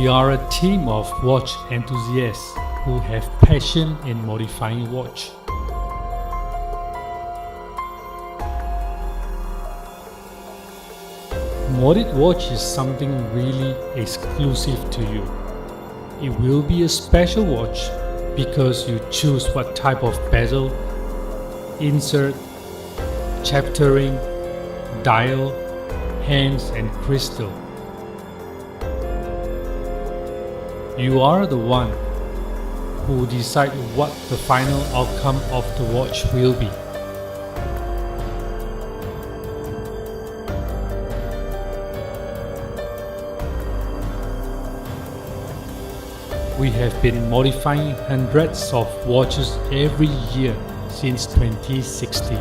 We are a team of watch enthusiasts who have passion in modifying watch. Modded watch is something really exclusive to you. It will be a special watch because you choose what type of bezel, insert, chaptering, dial, hands and crystal. You are the one who decide what the final outcome of the watch will be. We have been modifying hundreds of watches every year since 2016.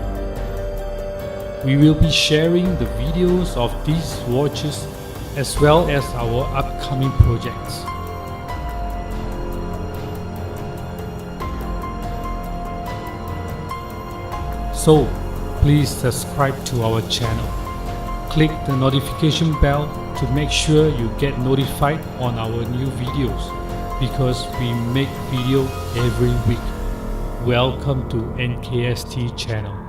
We will be sharing the videos of these watches as well as our upcoming projects. So, please subscribe to our channel. Click the notification bell to make sure you get notified on our new videos because we make video every week. Welcome to NKST channel.